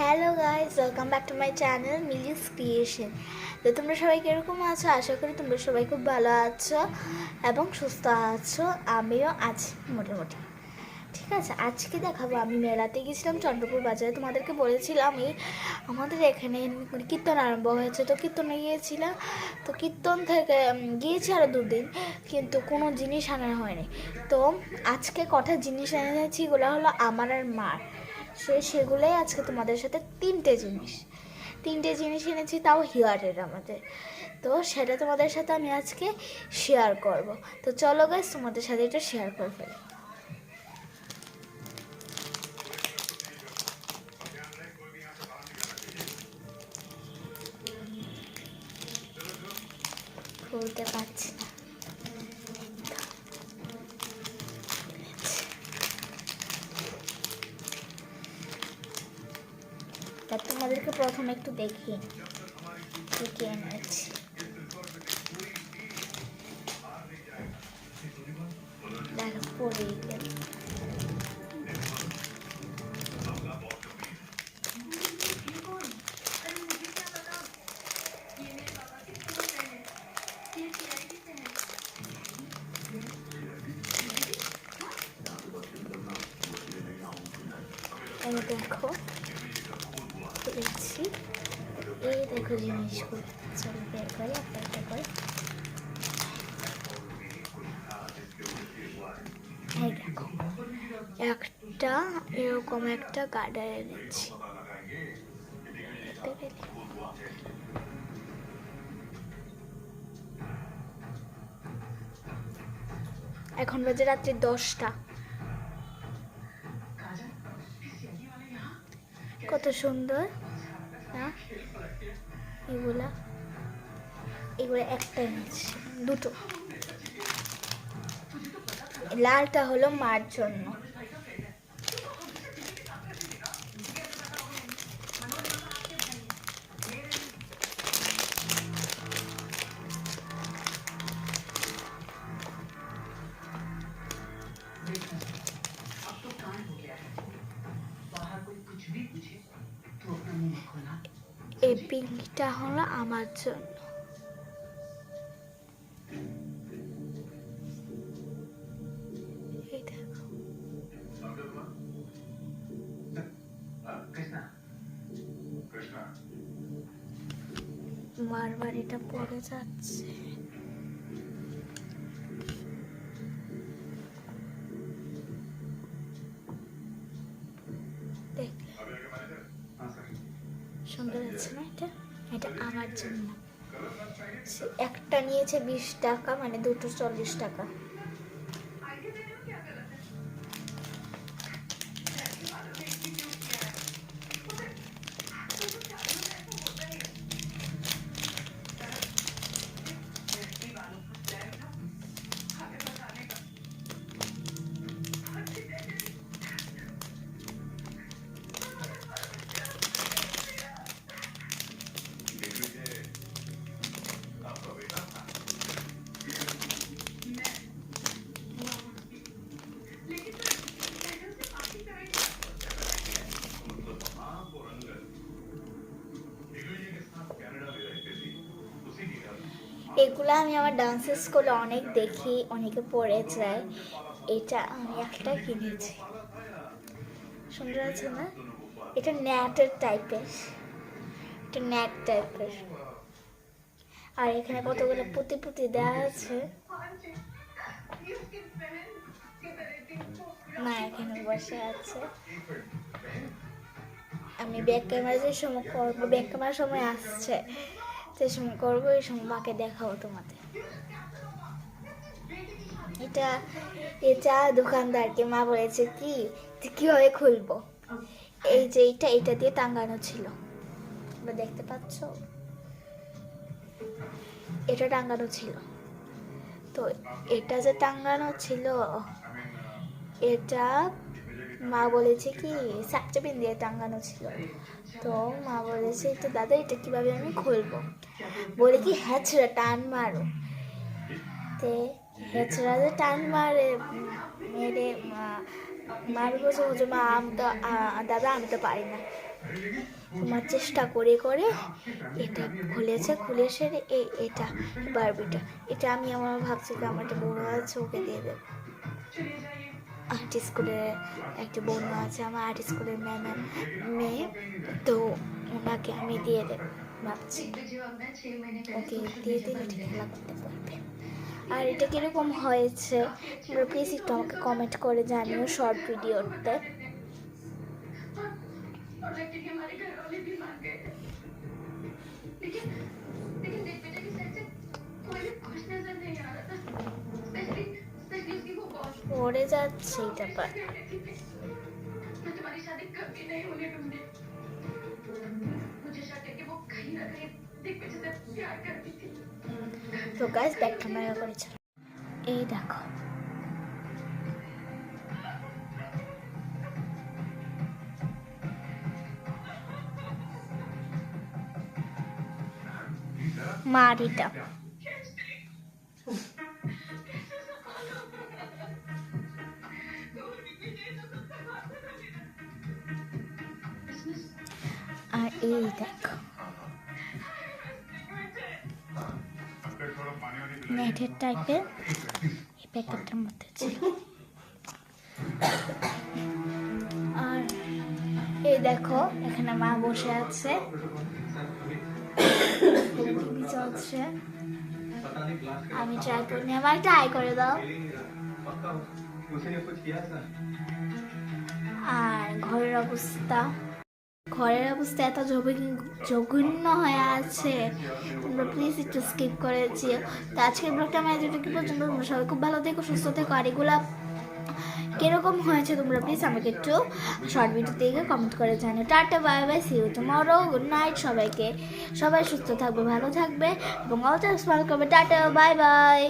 Hello guys, welcome back to my channel মিলিস creation. তো তোমরা সবাই কীরকম আছো? আশা করি তোমরা সবাই খুব ভালো আছো এবং সুস্থ আছো। আমিও আছি মোটামুটি ঠিক আছে। আজকে দেখাবো আমি মেলাতে গেছিলাম চন্দ্রপুর বাজারে। তোমাদেরকে বলেছিলাম আমাদের এখানে কীর্তন আরম্ভ হয়েছে, তো কীর্তনে গিয়েছিলাম। তো কীর্তন থেকে গিয়েছি আরও 2 দিন, কিন্তু কোনো জিনিস আনা হয়নি। তো আজকে কটা জিনিস এনেছি, এগুলো হলো আমার আর মার। সেগুলোই আজকে তোমাদের সাথে তিনটে জিনিস এনেছি, তাও হিয়ারের আমাদের। তো সেটা তোমাদের সাথে আমি আজকে শেয়ার করব। তো চলো গাইস, তোমাদের সাথে এটা শেয়ার করে ফেলি। খুলতে পারছি না। তা তোমাদেরকে প্রথমে একটু দেখি কি এনেছি। দেখো পড়েই গেল। এই দেখো খুলেছি, এই দেখো জিনিসগুলো। চলো বের করি একটা একটা করে। এই দেখো, একটা এরকম একটা গার্ডার এনেছি, দেখতে পেলে? এখন বাজে রাত্রি 10টা। কত সুন্দর না এগুলা? এগুলো একটা এনেছি, দুটো। লালটা হলো মার জন্য। এই পিঙ্কটা হলো আমার জন্য। এই দেখো, মার বাড়িটা পড়ে যাচ্ছে। দেখলে সুন্দর আছে না? এটা এটা আমার জন্য। একটা নিয়েছে 20 টাকা, মানে দুটো 40 টাকা। এগুলো আমি আমার ডান্সের স্কুলে অনেক দেখি, অনেকে পড়ে যায়। এটা আমি একটা কিনেছি, সুন্দর আছে না? এটা ন্যাট টাইপের। আর এখানে কতগুলো পুঁতি পুঁতি দেওয়া আছে। মা এখানে বসে আছে। আমি ব্যাক ক্যামেরা যে সময় করবো, ব্যাক ক্যামেরার সময় আসছে, যে সময় করবো এই সময় মাকে দেখাবো তোমাদের। এটা দোকানদারকে মা বলেছে কি কিভাবে খুলবো। এই যে এটা দিয়ে টাঙ্গানো ছিল, দেখতে পাচ্ছ? এটা টাঙ্গানো ছিল। তো এটা যে টাঙ্গানো ছিল, এটা মা বলেছে কি সাকচাপিন দিয়ে টাঙ্গানো ছিল। তো মা বলেছে তো দাদা এটা কিভাবে আমি খুলবো, বলে কি হ্যাচড়া টান মারো। তে হ্যাচড়া যে টান মেরে মার বলছে, মা আমি তো দাদা আমি তো পারি না। তোমার চেষ্টা করে করে এটা খুলে সেরে এটা বারবিটা, এটা আমি আমার ভাবছি যে আমার একটা বড় আছে ওকে দিয়ে দেবো। আর্ট স্কুলের একটা বন্ধু আছে আমার, আর্ট স্কুলের মেয়ে, তো ওনাকে আমি দিয়ে দেবো ভাবছি, ওকে দিয়ে দিলে ঠিক খেলা করতে পারবে। আর এটা কীরকম হয়েছে তোমরা প্লিজ একটু আমাকে কমেন্ট করে জানিও শর্ট ভিডিওতে। পড়ে যাচ্ছে এটা পার। তো গাইস ব্যাক ক্যামেরা করেছিল, এই দেখো মারিটা। আর এই দেখো নেটের টাইপের এই প্যাকেটটার মধ্যে ছিল। আর এই দেখো এখানে মা বসে আছে, টিভি চলছে, আমি ট্রাইপড নিয়ে আমার ট্রাই করে দাও। আর ঘরের অবস্থা এত জঘন্য হয়ে আছে, তোমরা প্লিজ একটু স্কিপ করে যেও। তো আজকের ব্লগটা আমি এতটুকু পর্যন্ত, তোমরা সবাই খুব ভালো থেকো, সুস্থ থেকো। আর এগুলা কিরকম হয়েছে তোমরা প্লিজ আমাকে একটু শর্ট ভিডিও থেকে কমেন্ট করে জানিও। Tata bye bye, see you tomorrow, good night সবাইকে। সবাই সুস্থ থাকবে, ভালো থাকবে এবং অলওয়েজ স্মাইল করবে। Tata bye by.